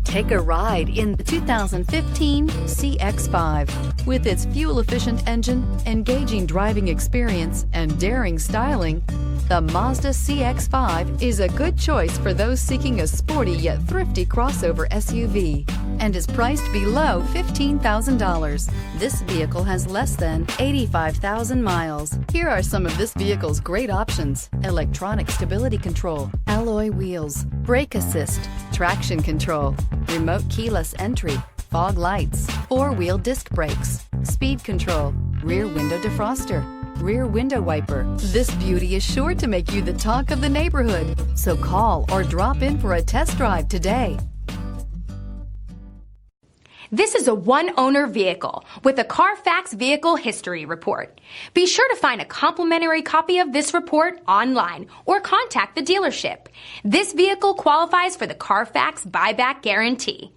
Take a ride in the 2015 CX-5. With its fuel-efficient engine, engaging driving experience, and daring styling, the Mazda CX-5 is a good choice for those seeking a sporty yet thrifty crossover SUV and is priced below $15,000. This vehicle has less than 85,000 miles. Here are some of this vehicle's great options: electronic stability control, alloy wheels, brake assist, traction control, remote keyless entry, fog lights, four-wheel disc brakes, speed control, rear window defroster, rear window wiper. This beauty is sure to make you the talk of the neighborhood. So call or drop in for a test drive today. This is a one-owner vehicle with a CARFAX Vehicle History Report. Be sure to find a complimentary copy of this report online or contact the dealership. This vehicle qualifies for the CARFAX Buyback Guarantee.